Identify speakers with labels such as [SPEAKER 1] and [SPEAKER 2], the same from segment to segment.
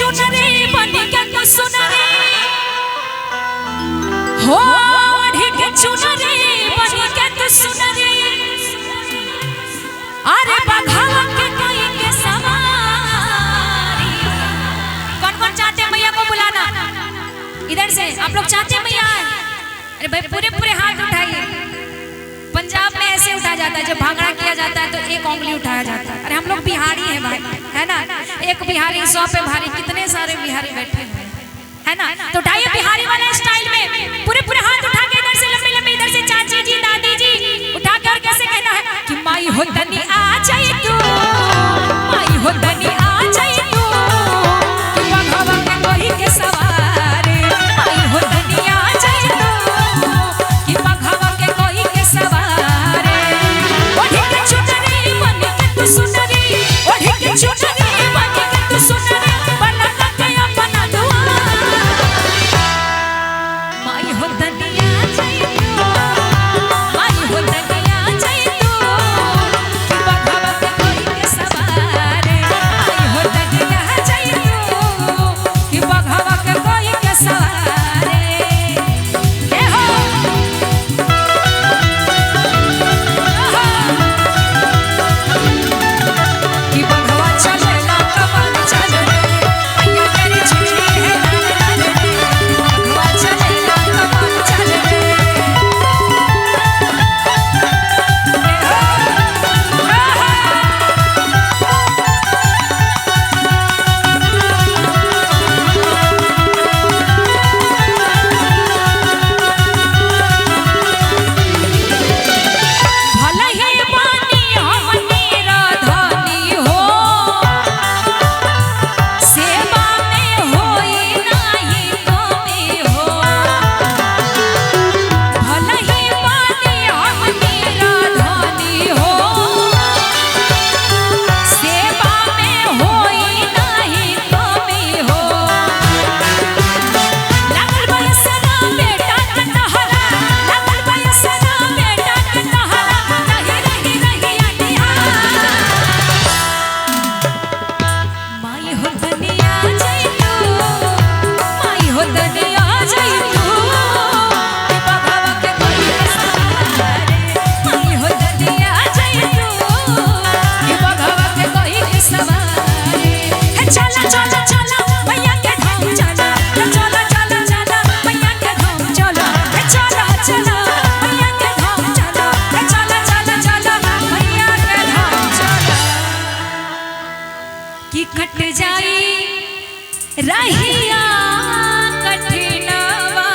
[SPEAKER 1] चुनरी बन के तो सुनरी हो ओढ़ी के चुनरी बन के तो सुनरी अरे बघावा के कोई के सवारी। कौन चाहते हैं मैया को बुलाना? इधर से आप लोग चाहते हैं मैया? अरे भाई पूरे हाथ उठाइए। पंजाब में ऐसे उठाया जाता है, जब भांगड़ा किया जाता है तो एक उंगली उठाया जाता है। अरे हम लोग बिहारी हैं भाई, है ना? एक बिहारी 100 पे भारी, कितने सारे बिहारी बैठे हैं, है ना? तो उठाइए बिहारी वाले स्टाइल में, पूरे हाथ उठा के इधर से लंबे इधर से चाची जी दादी जी उठा के। और कैसे कहना है कि माई हो तनी आ जाई तू, माई हो तनी आ जाई तू, कि बघवा के कोई के सवारी। माई हो तनी आ जाई तू, कि बघवा के कोई के सवारी। ओढ़ी के चुनरी बन के तू सुनरी, ओढ़ी के चुनरी बन के तू सुनरी, बना के अपना दुआ। माई हो तनी आ जाई तू, माई हो तनी आ जाई तू, कि बघवा के कोई के सवारी। माई हो तनी आ जाई तू, कि बघवा के कोई के सवारी। ए हो कि बघवा चलेला कमर चले, मैया तेरी छुट्टी है लाल रे। बघवा चलेला कमर चले, भले ही बानी हमनी राधानी हो, सेवा में होई नाही कमी हो। भले ही बानी हमनी राधानी हो, सेवा में होई नाही कमी हो। लागल बयसना बेटा के तहरा, लागल बयसना बेटा के तहरा, रही अनिया। माई हो तनिया जाई तू, माई हो तनिया जाई तू, कि बघवा के कोई के सवारी। माई हो तनिया जाई तू, कि बघवा के कोई के सवारी। हे चला चला चला मैया के धाम चला, हे चला चला चला मैया के धाम चला, हे चला चला मैया के धाम चला, हे चला चला चला मैया के धाम चला। कि कट जाई रहिया कठिनवा,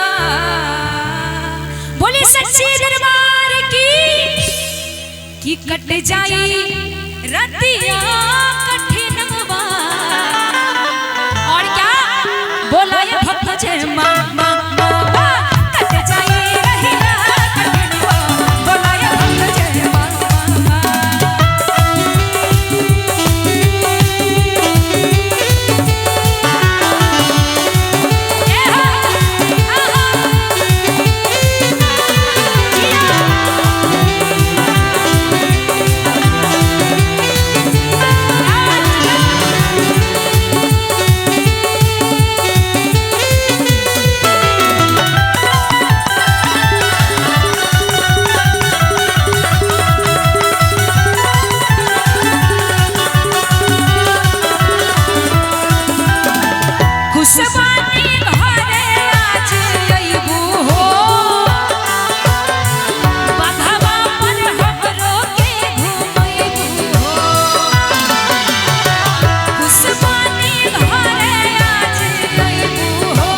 [SPEAKER 1] बोली सच्ची दरबार की। कि कट जाई रतिया कठिनवा, और क्या बोला ये भक्त जय माँ माँ माँ। कट जाई रहिया कठिनवा, बोला ये भक्त जय माँ माँ। खुशबानी घरे आज अइबू हो, बघवा पर हमरो के घुमैबू हो। खुशबानी घरे आज अइबू हो,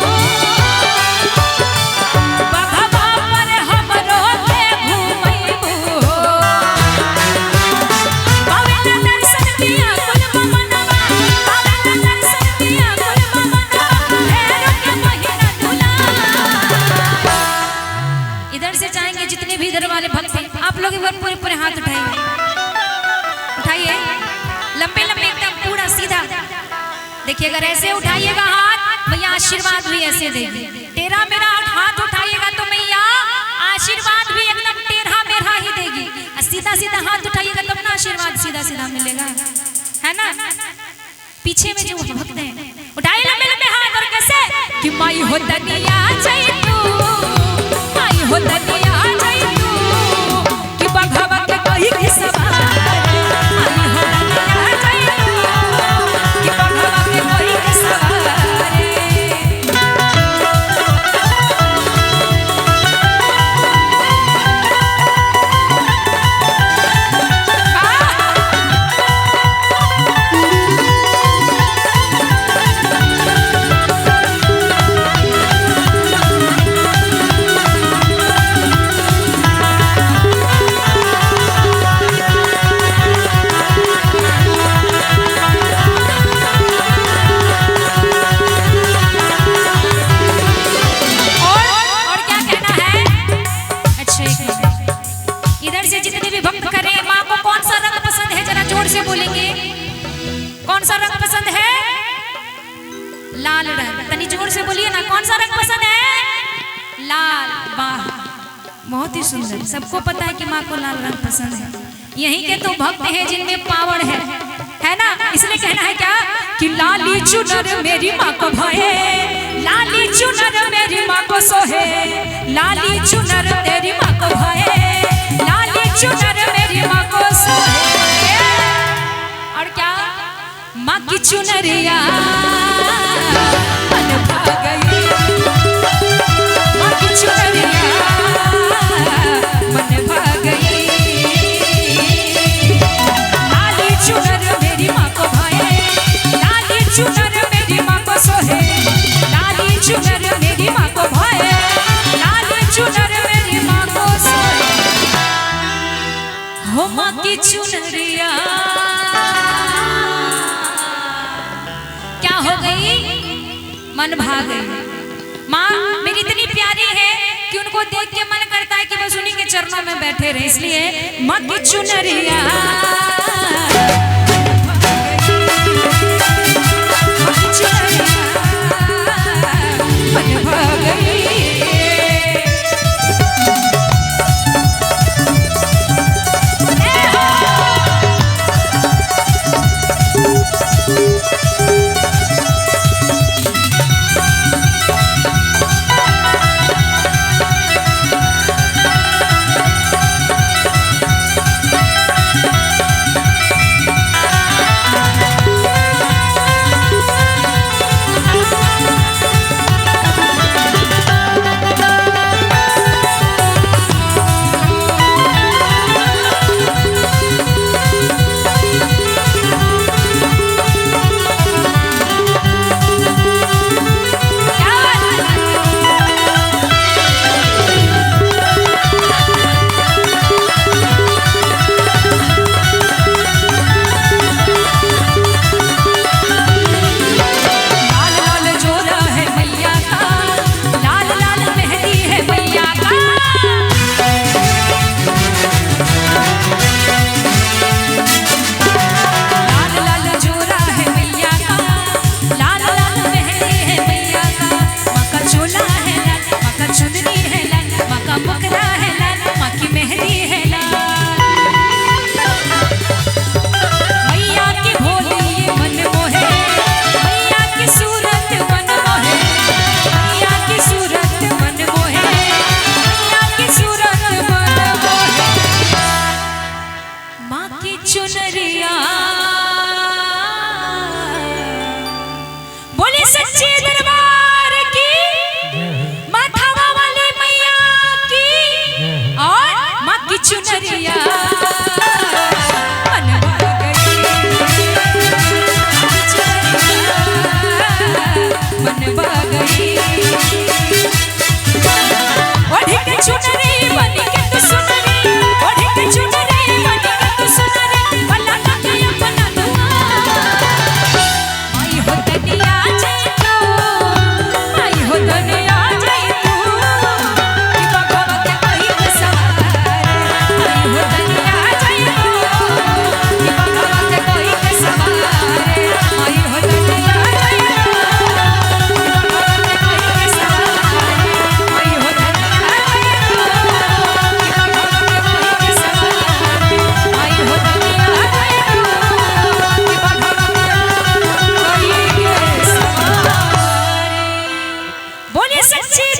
[SPEAKER 1] बघवा पर हमरो के घुमैबू हो। पावेला दर्शन दिया कुल मनवा, पावेला दर्शन दिया कुल मनवा, भैरव के महीना दुला। इधर से जाएंगे जितने भी इधर वाले भक्त हैं, आप लोग एक बार पूरे हाथ उठाइए, उठाइए लंबे एकदम पूरा सीधा। देखिए अगर ऐसे उठाइएगा हाथ, भैया आशीर्वाद भी ऐसे देगी। टेढ़ा मेरा हाथ उठाइएगा तो मैया आशीर्वाद भी एकदम टेढ़ा मेढ़ा ही देगी। और सीधा हाथ उठाइएगा तब ना आशीर्वाद सीधा मिलेगा, है ना? पीछे में जो भक्त हैं उठाइए माई हो तनिया जाई तू, माई हो तनिया जाई तू कि बघवा के कही के सवार माई हो तनिया जाई तू कि बघवा के कही के सवार। बोलेंगे कौन सा रंग पसंद है? लाल रंग। तनी जोर से बोलिए ना, कौन सा रंग पसंद है? लाल। वाह, बहुत ही सुंदर। सबको पता है कि माँ को लाल रंग पसंद है। यही के तो भक्त हैं जिनमें पावर है ना। इसलिए कहना है क्या कि लाली चुनर मेरी माँ को भाए, लाली चुनर मेरी माँ को सोहे, लाली चुनर तेरी माँ को भाए, लाली चुनर मेरी माँ को सोहे। और क्या माँ की चुनरिया मन भा गई, माँ की चुनरिया मन भा गई। लाली चुनर मेरी माँ को भाए, लाली चुनर मेरी माँ को सोहे, लाली चुनर मेरी माँ को भाए, लाली चुनर मेरी माँ को सोहे। हो माँ की चुनरिया क्या हो गई? मन भाग गई। माँ मेरी इतनी प्यारी है कि उनको देख के मन करता है कि बस उन्हीं के चरणों में बैठे रहे। इसलिए माँ की चुनरिया मन भाग गई। सच्ची